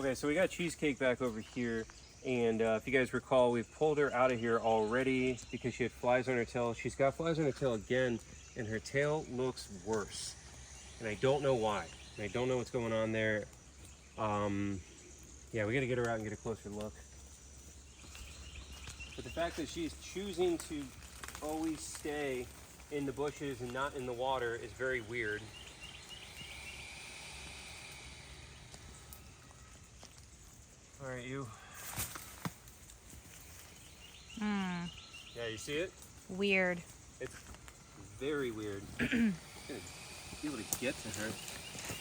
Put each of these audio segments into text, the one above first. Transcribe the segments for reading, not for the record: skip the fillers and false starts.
Okay, so we got Cheesecake back over here, and if you guys recall, we pulled her out of here already because she had flies on her tail. She's got flies on her tail again, and her tail looks worse. And I don't know why. And I don't know what's going on there. Yeah, we gotta get her out and get a closer look. But the fact that she's choosing to always stay in the bushes and not in the water is very weird. All right, you. Yeah, you see it? Weird. It's very weird. I'm gonna be able to get to her.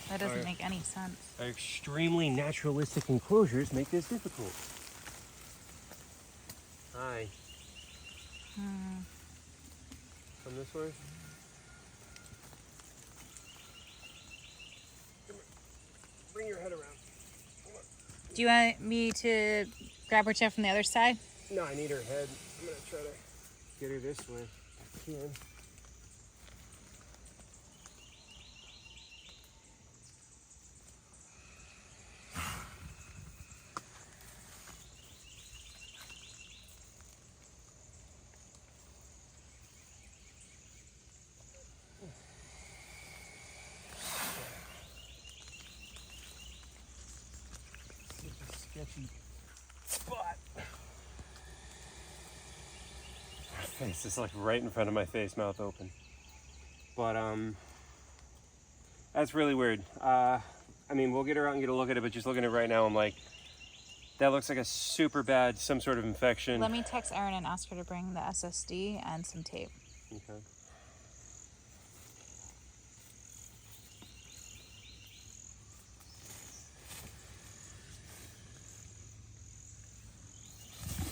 That doesn't make any sense. Our extremely naturalistic enclosures make this difficult. Hi. Come this way. Come here. Bring your head around. Do you want me to grab her tail from the other side? No, I need her head. I'm gonna try to get her this way. If I can. Sketchy spot. My face is like right in front of my face, mouth open. But that's really weird. I mean, we'll get her out and get a look at it, but just looking at it right now, I'm like, that looks like a super bad, some sort of infection. Let me text Erin and ask her to bring the SSD and some tape. Okay.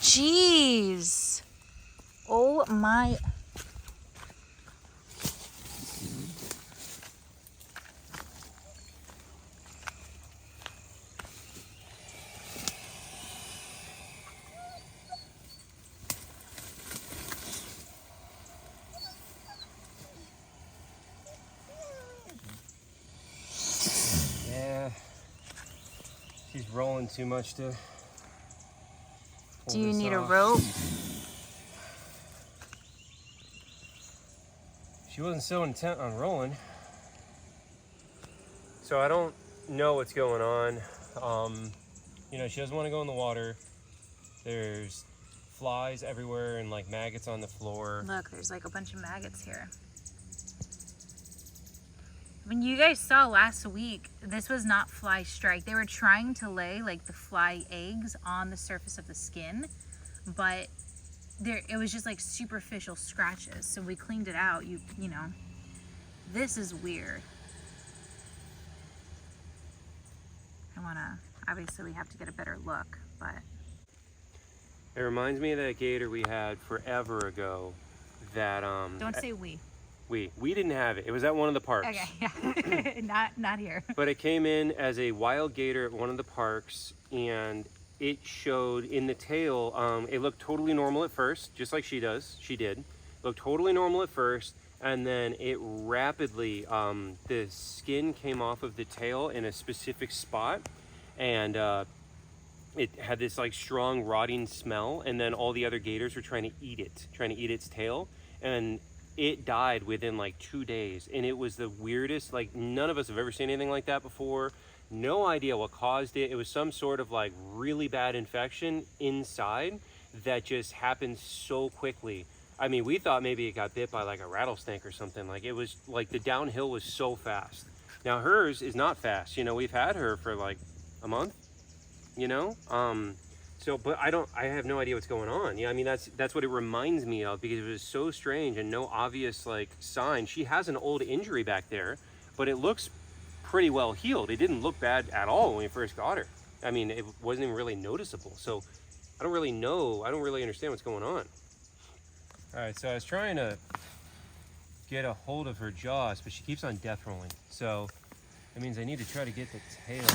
Jeez. Oh my. Yeah. She's rolling too much to. Do you need a rope? She wasn't so intent on rolling. So I don't know what's going on. You know, she doesn't want to go in the water. There's flies everywhere and like maggots on the floor. Look, there's like a bunch of maggots here. I mean, you guys saw last week, this was not fly strike. They were trying to lay like the fly eggs on the surface of the skin, but it was just like superficial scratches. So we cleaned it out. You know, this is weird. Obviously we have to get a better look, but. It reminds me of that gator we had forever ago that, Don't say we. We didn't have it. It was at one of the parks. Okay, yeah. not here. But it came in as a wild gator at one of the parks, and it showed in the tail, it looked totally normal at first, just like she did. Looked totally normal at first, and then it rapidly, the skin came off of the tail in a specific spot, and it had this like strong rotting smell, and then all the other gators were trying to eat its tail, and it died within like 2 days. And it was the weirdest, like none of us have ever seen anything like that before. No idea what caused it. It was some sort of like really bad infection inside that just happened so quickly. I mean, we thought maybe it got bit by like a rattlesnake or something. Like it was like the downhill was so fast. Now hers is not fast. You know, we've had her for like a month, you know? So, but I have no idea what's going on. Yeah, I mean, that's what it reminds me of, because it was so strange and no obvious like sign. She has an old injury back there, but it looks pretty well healed. It didn't look bad at all when we first got her. I mean, it wasn't even really noticeable. So I don't really know. I don't really understand what's going on. All right, so I was trying to get a hold of her jaws, but she keeps on death rolling. So that means I need to try to get the tail.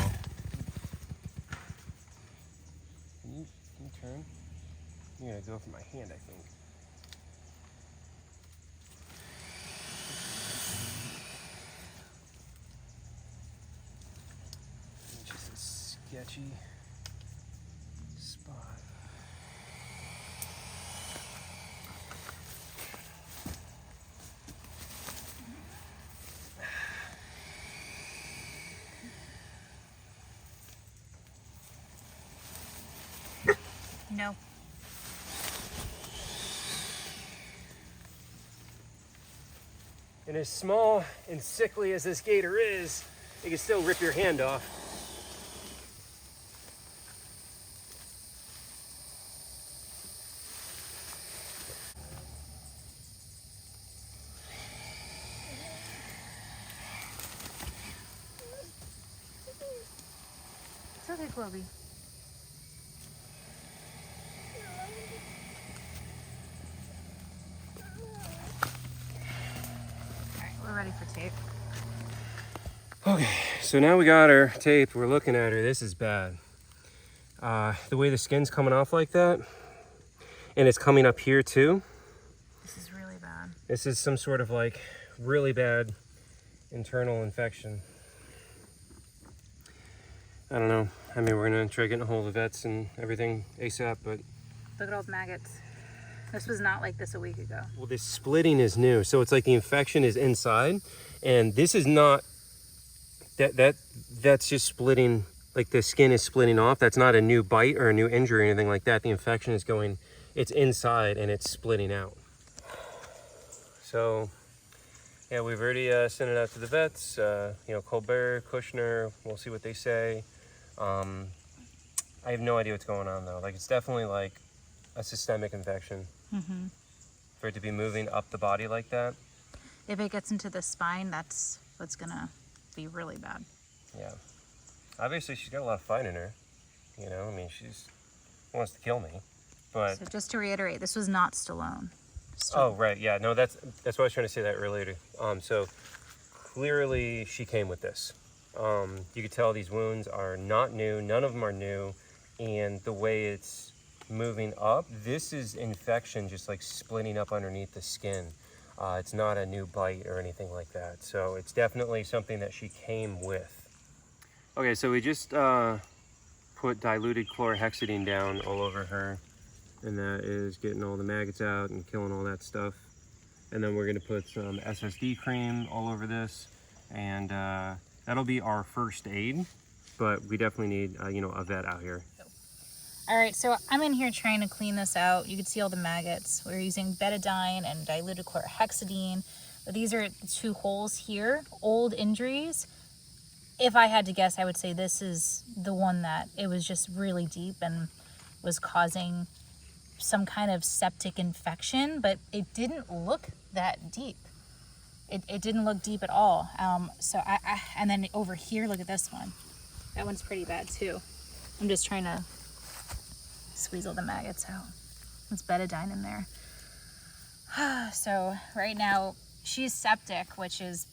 Can you turn? I'm gonna go for my hand, I think. It's just a sketchy spot. No. And as small and sickly as this gator is, it can still rip your hand off. It's okay, Chloe. Alright, we're ready for tape. Okay, so now we got her tape. We're looking at her. This is bad. The way the skin's coming off like that, and it's coming up here too. This is really bad. This is some sort of like really bad internal infection. I don't know. I mean, we're gonna try getting a hold of the vets and everything ASAP, but Look at all the maggots. This was not like this a week ago. well, this splitting is new. So it's like the infection is inside, and this is not that's just splitting, like the skin is splitting off. That's not a new bite or a new injury or anything like that. The infection is going, it's inside and it's splitting out. So yeah, we've already sent it out to the vets, you know, Colbert, Kushner, we'll see what they say. I have no idea what's going on though. Like, it's definitely like a systemic infection. Mm-hmm. For it to be moving up the body like that. If it gets into the spine, that's what's gonna be really bad. Yeah. Obviously, she's got a lot of fight in her. You know, I mean, she's wants to kill me. But So just to reiterate, this was not Stallone. oh, right, yeah, no, that's what I was trying to say that earlier. So clearly she came with this. You could tell these wounds are not new. None of them are new, and the way it's moving up, this is infection just like splitting up underneath the skin. It's not a new bite or anything like that. So it's definitely something that she came with. Okay, so we just put diluted chlorhexidine down all over her, and that is getting all the maggots out and killing all that stuff. And then we're gonna put some SSD cream all over this, and that'll be our first aid, but we definitely need you know, a vet out here. All right, so I'm in here trying to clean this out. You can see all the maggots. We're using betadine and diluted chlorhexidine. But these are the two holes here, old injuries. If I had to guess, I would say this is the one that it was just really deep and was causing some kind of septic infection, but it didn't look that deep. It didn't look deep at all. So and then over here, look at this one. That one's pretty bad too. I'm just trying to squeeze all the maggots out. There's betadine in there. So right now she's septic, which is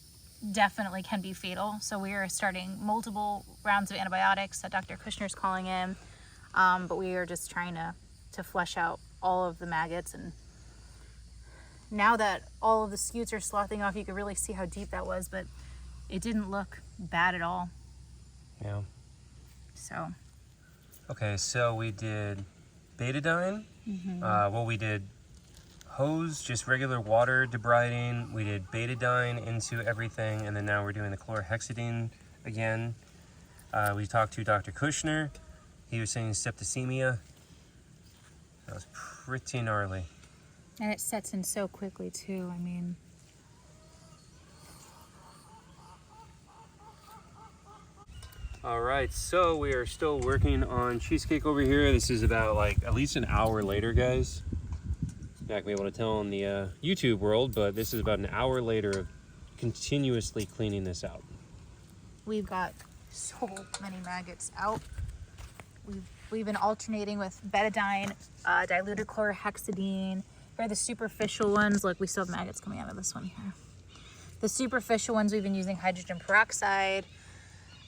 definitely can be fatal. So we are starting multiple rounds of antibiotics that Dr. Kushner's calling in. But we are just trying to flush out all of the maggots. And now that all of the scutes are sloughing off, you could really see how deep that was, but it didn't look bad at all. Yeah. So. Okay, so we did betadine. Well, we did hose, just regular water debriding. We did betadine into everything, and then now we're doing the chlorhexidine again. We talked to Dr. Kushner. He was saying septicemia. That was pretty gnarly. And it sets in so quickly too. I mean, all right, so we are still working on Cheesecake over here. This is about like at least an hour later, guys. You're not gonna be able to tell in the YouTube world, but this is about an hour later of continuously cleaning this out. we've got so many maggots out. We've been alternating with betadine, diluted chlorhexidine. For the superficial ones, look, we still have maggots coming out of this one here. The superficial ones, we've been using hydrogen peroxide.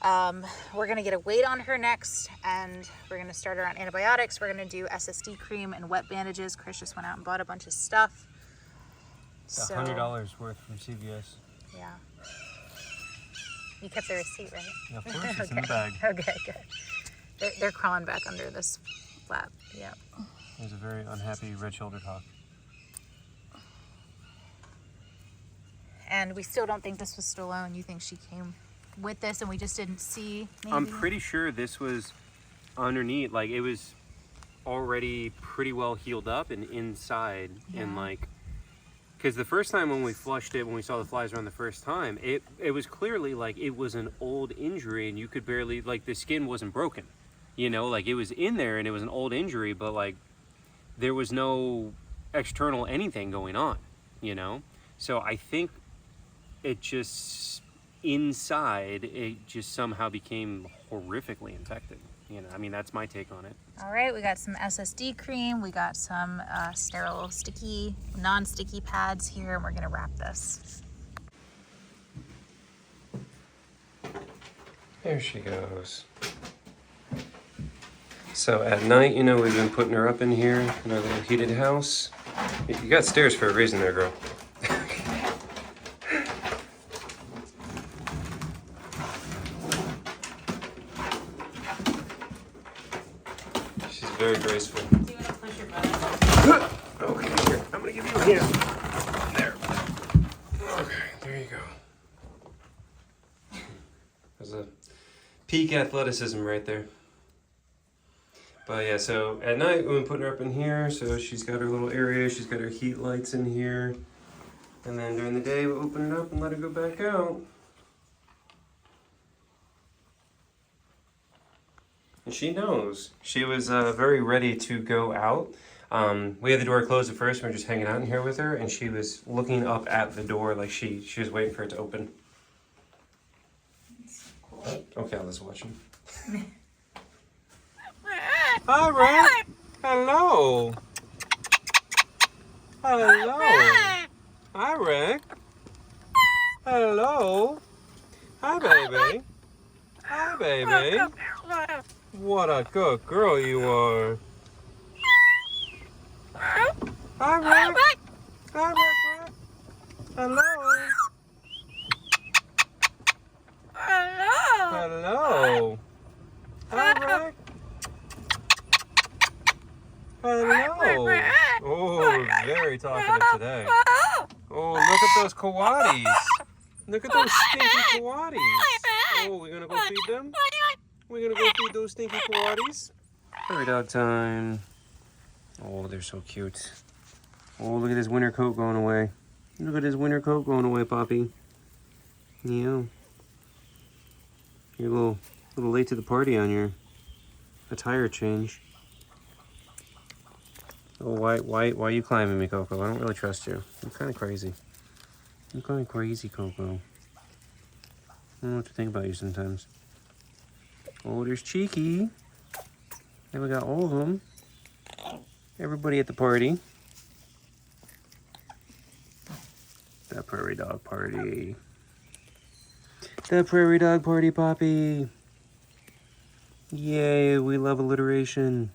We're gonna get a weight on her next, and we're gonna start her on antibiotics. We're gonna do SSD cream and wet bandages. Chris just went out and bought a bunch of stuff. It's $100 worth from CVS. Yeah. You kept the receipt, right? Yeah, of course, it's in the bag. Okay, good. They're crawling back under this flap. Yeah. There's a very unhappy red-shouldered hawk. And we still don't think this was stolen. You think she came with this and we just didn't see, maybe? I'm pretty sure this was underneath, like it was already pretty well healed up and inside. Yeah. And like, because the first time when we flushed it, when we saw the flies run the first time, it was clearly like it was an old injury and you could barely, like the skin wasn't broken. You know, like it was in there and it was an old injury, but like there was no external anything going on, you know? So I think it just, inside, it just somehow became horrifically infected. You know, I mean, that's my take on it. All right, we got some SSD cream. We got some sterile sticky, non-sticky pads here, and we're gonna wrap this. There she goes. So at night, you know, we've been putting her up in here in our little heated house. You got stairs for a reason there, girl. She's very graceful. Do you want to push your butt? Okay, here. I'm gonna give you a hand. There. Okay, there you go. There's a peak athleticism right there. But yeah, so at night we've been putting her up in here, so she's got her little area, she's got her heat lights in here. And then during the day we'll open it up and let her go back out. And she knows. She was very ready to go out. We had the door closed at first, we were just hanging out in here with her, and she was looking up at the door like she was waiting for it to open. That's cool. Okay, let's watch him. Hi, Rick. Hello. Hello. Hi, Rick. Hello. Hi, baby. Hi, baby. What a good girl you are. Hi, Rick. Hi, Rick. Hello. Hello. Hi, Rick. Hello. Oh, very talkative today. Oh, look at those coatis. Look at those stinky coatis. Oh, we're gonna go feed them? We're gonna go feed those stinky coatis? Furry dog time. Oh, they're so cute. Oh, look at his winter coat going away. Look at his winter coat going away, Poppy. Yeah. You're a little late to the party on your attire change. Oh, why are you climbing me, Coco? I don't really trust you. I'm kind of crazy. I'm kind of crazy, Coco. I don't know what to think about you sometimes. Oh, there's Cheeky. Then we got all of them. Everybody at the party. The prairie dog party. The prairie dog party, Poppy. Yay, we love alliteration.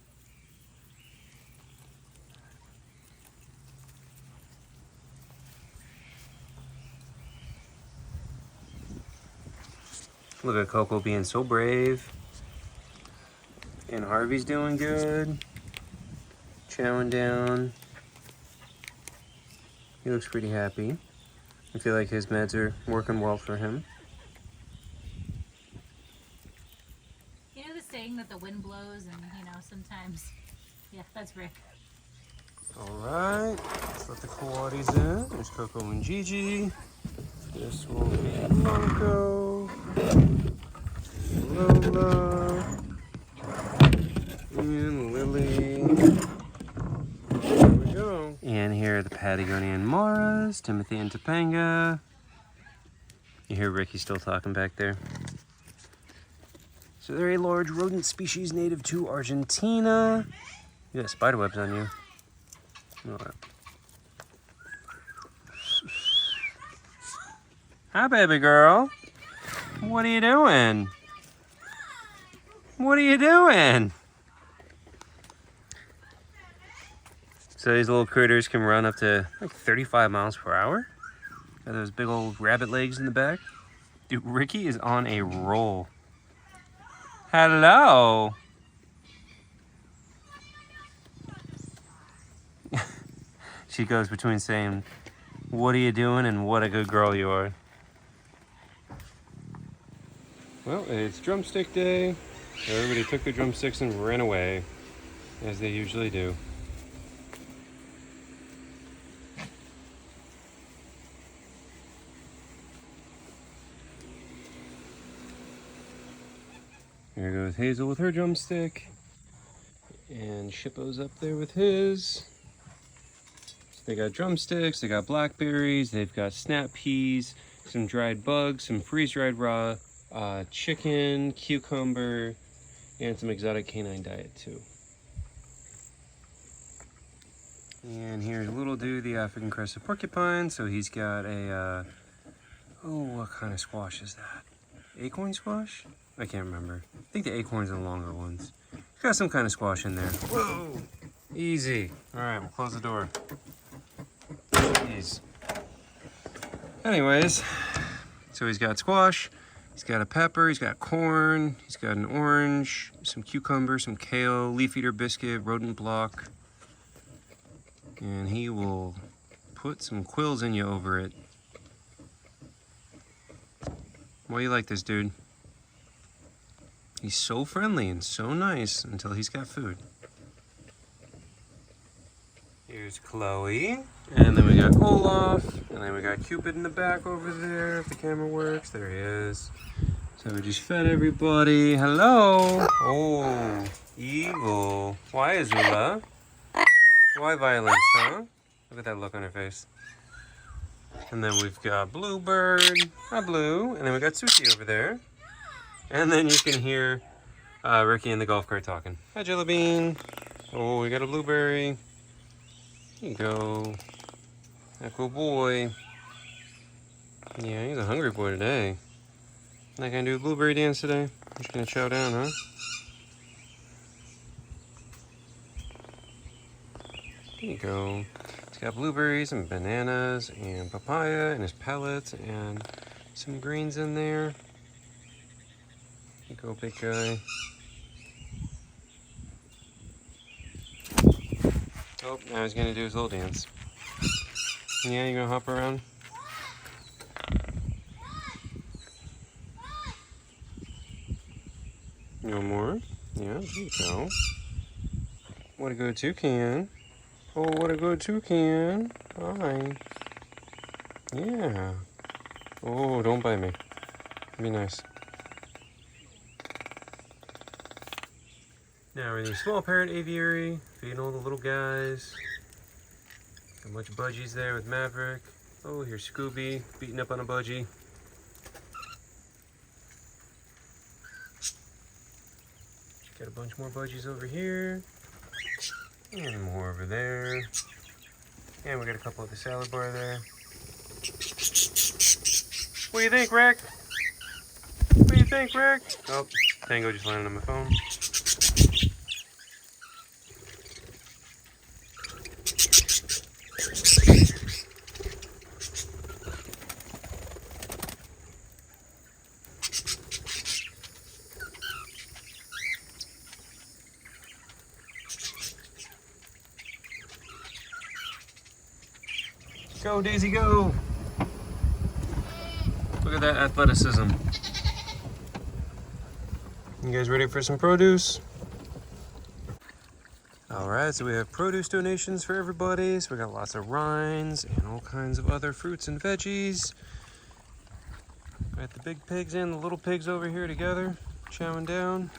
Look at Coco being so brave. And Harvey's doing good. Chowing down. He looks pretty happy. I feel like his meds are working well for him. You know the saying that the wind blows and, you know, sometimes... Yeah, that's Rick. Alright, let's let the coatis in. There's Coco and Gigi. This will be Marco. Lola. And Lily. There we go. And here are the Patagonian Maras, Timothy and Topanga. You hear Ricky still talking back there. So they're a large rodent species native to Argentina. You got spider webs on you. Alright. Hi, baby girl. What are you doing? What are you doing? So these little critters can run up to like 35 miles per hour. Got those big old rabbit legs in the back. Dude, Ricky is on a roll. Hello. She goes between saying, "What are you doing?" and "What a good girl you are." Well, it's drumstick day. Everybody took their drumsticks and ran away, as they usually do. Here goes Hazel with her drumstick. And Shippo's up there with his. So they got drumsticks, they got blackberries, they've got snap peas, some dried bugs, some freeze-dried raw chicken, cucumber, and some exotic canine diet too. And here's little dude, the African crested porcupine. So he's got a, what kind of squash is that? Acorn squash? I can't remember. I think the acorns are the longer ones. He's got some kind of squash in there. Whoa! Easy. All right, we'll close the door. Jeez. Anyways, so he's got squash, he's got a pepper, he's got corn, he's got an orange, some cucumber, some kale, leaf eater biscuit, rodent block. And he will put some quills in you over it. Why do you like this, dude? He's so friendly and so nice until he's got food. Here's Chloe. And then we got Olaf. And then we got Cupid in the back over there, if the camera works. There he is. So we just fed everybody. Hello. Oh, evil. Why, Azula? Why violence, huh? Look at that look on her face. And then we've got Bluebird. Hi, Blue. And then we got Sushi over there. And then you can hear Ricky in the golf cart talking. Hi, Jelly Bean. Oh, we got a blueberry. Here you go. That cool boy. Yeah, he's a hungry boy today. Not gonna do a blueberry dance today? I'm just gonna chow down, huh? There you go. He's got blueberries and bananas and papaya and his pellets and some greens in there. You go, big guy. Oh, now he's gonna do his little dance. Yeah, you gonna hop around? No more? Yeah, there you go. What a good toucan. Oh, what a good toucan. Hi. Yeah. Oh, don't bite me. Be nice. Now we're in the small parent aviary, feeding all the little guys. Got a bunch of budgies there with Maverick. Oh, here's Scooby, beating up on a budgie. Got a bunch more budgies over here. And more over there. And we got a couple of the salad bar there. What do you think, Rick? What do you think, Rick? Oh, Tango just landed on my phone. Go, Daisy, go! Look at that athleticism. You guys ready for some produce? Alright, so we have produce donations for everybody. So we got lots of rinds and all kinds of other fruits and veggies. Got the big pigs and the little pigs over here together, chowing down.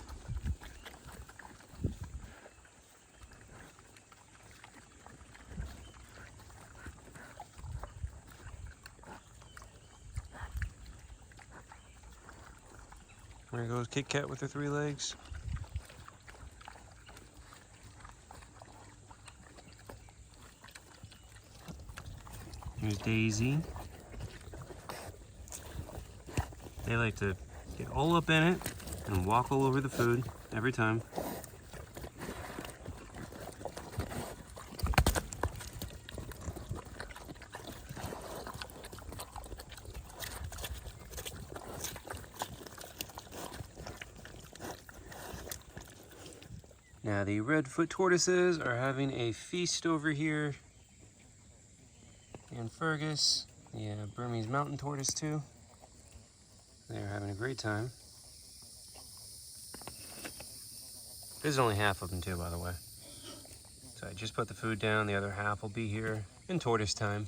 There goes Kit Kat with her 3 legs. Here's Daisy. They like to get all up in it and walk all over the food every time. Now the redfoot tortoises are having a feast over here. and Fergus, the Burmese mountain tortoise too. They're having a great time. This is only half of them too, by the way. So I just put the food down, the other half will be here in tortoise time.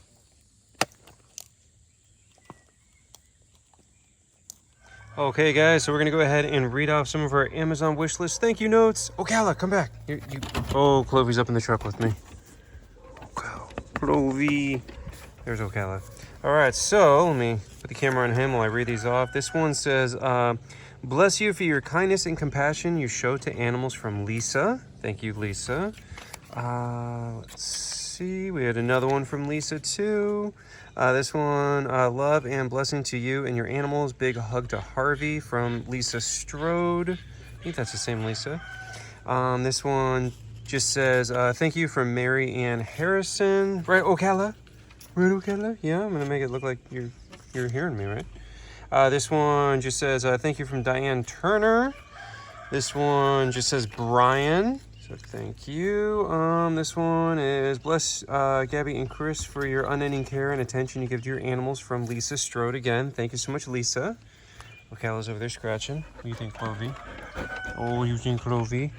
Okay guys, so we're gonna go ahead and read off some of our Amazon wish list thank you notes. Ocala, come back. Oh, Clovey's up in the truck with me. Clovey. There's Ocala. All right, so let me put the camera on him while I read these off. This one says, bless you for your kindness and compassion you show to animals, from Lisa. Thank you, Lisa. Let's see, we had another one from Lisa too. This one, love and blessing to you and your animals. Big hug to Harvey, from Lisa Strode. I think that's the same Lisa. This one just says, thank you from Mary Ann Harrison. Right, Ocala? Right, Ocala? Yeah, I'm gonna make it look like you're hearing me, right? This one just says, thank you from Diane Turner. This one just says Brian. So thank you. This one is bless Gabby and Chris for your unending care and attention you give to your animals, from Lisa Strode again. Thank you so much, Lisa. Ocala's over there scratching. What do you think, Clovey? Oh, you think, Clovey?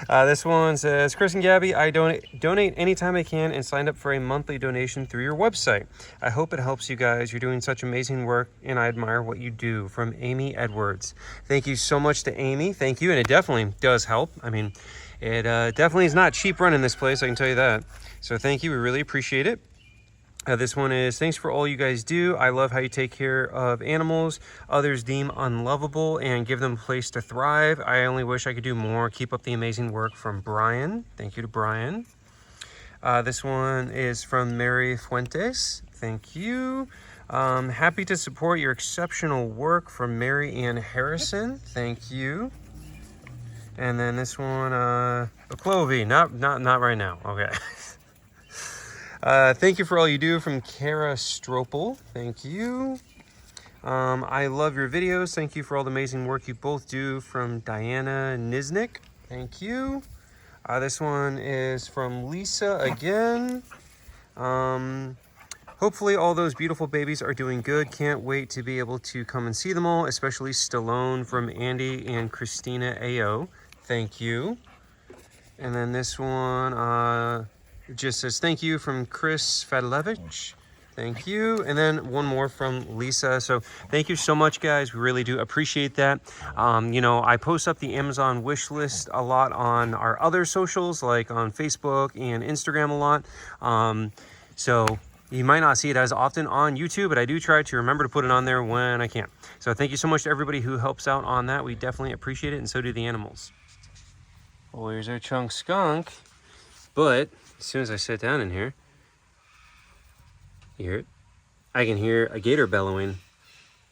This one says, Chris and Gabby, I donate anytime I can and signed up for a monthly donation through your website. I hope it helps you guys. You're doing such amazing work and I admire what you do. From Amy Edwards. Thank you so much to Amy. Thank you. And it definitely does help. I mean, it definitely is not cheap running this place, I can tell you that. So thank you. We really appreciate it. This one is, thanks for all you guys do. I love how you take care of animals others deem unlovable and give them a place to thrive. I only wish I could do more. Keep up the amazing work, from Brian. Thank you to Brian. This one is from Mary Fuentes. Thank you. Happy to support your exceptional work, from Mary Ann Harrison. Thank you. And then this one, Clovey, not right now. Okay. Thank you for all you do, from Kara Stropel. Thank you. I love your videos. Thank you for all the amazing work you both do, from Diana Niznik. Thank you. This one is from Lisa again. Hopefully all those beautiful babies are doing good. Can't wait to be able to come and see them all, especially Stallone, from Andy and Christina AO. Thank you. And then this one, it just says, thank you, from Chris Fadlevich. Thank you. And then one more from Lisa. So thank you so much, guys. We really do appreciate that. You know, I post up the Amazon wish list a lot on our other socials, like on Facebook and Instagram a lot. So you might not see it as often on YouTube, but I do try to remember to put it on there when I can. So thank you so much to everybody who helps out on that. We definitely appreciate it, and so do the animals. Well, here's our chunk skunk. But as soon as I sit down in here, you hear it? I can hear a gator bellowing.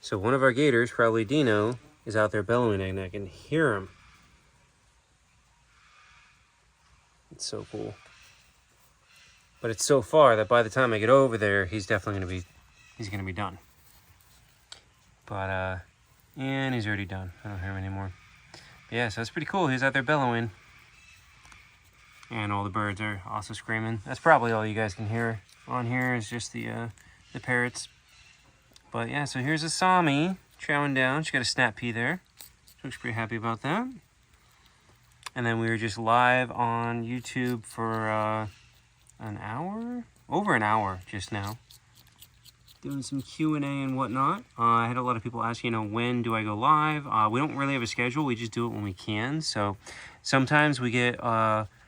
So one of our gators, probably Dino, is out there bellowing, and I can hear him. It's so cool. But it's so far that by the time I get over there, he's definitely gonna be done. But and he's already done. I don't hear him anymore. But yeah, so that's pretty cool. He's out there bellowing. And all the birds are also screaming. That's probably all you guys can hear on here, is just the parrots. But yeah, so here's a Sami chowing down. She got a snap pea there. She looks pretty happy about that. And then we were just live on YouTube for an hour? Over an hour just now. Doing some Q&A and whatnot. I had a lot of people ask, you know, when do I go live? We don't really have a schedule. We just do it when we can. So sometimes we get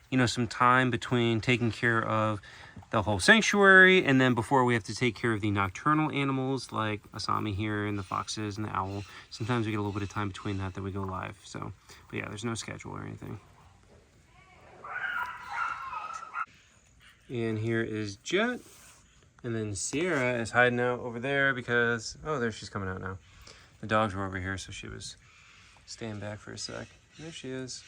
you know, some time between taking care of the whole sanctuary and then before we have to take care of the nocturnal animals like Asami here and the foxes and the owl. Sometimes we get a little bit of time between that we go live. So, but yeah, there's no schedule or anything. And here is Jet. And then Sierra is hiding out over there because, oh, there she's coming out now. The dogs were over here, so she was staying back for a sec. There she is.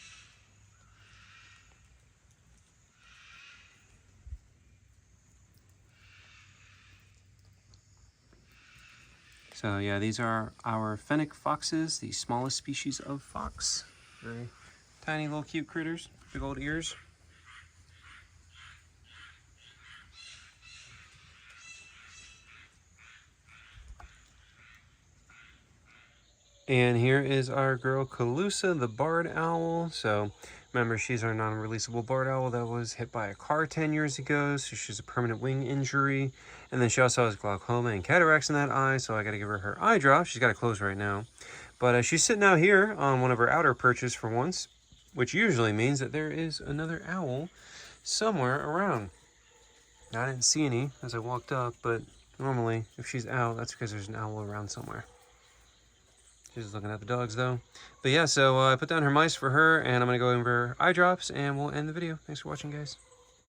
So yeah, these are our fennec foxes, the smallest species of fox. Very tiny little cute critters, big old ears. And here is our girl Calusa, the barred owl. So remember, she's our non-releasable barred owl that was hit by a car 10 years ago. So she's a permanent wing injury. And then she also has glaucoma and cataracts in that eye. So I got to give her eye drop. She's got it closed right now. But she's sitting out here on one of her outer perches for once, which usually means that there is another owl somewhere around. Now, I didn't see any as I walked up, but normally if she's out, that's because there's an owl around somewhere. She's just looking at the dogs though. But yeah, so I put down her mice for her, and I'm gonna go over eye drops and we'll end the video. Thanks for watching, guys.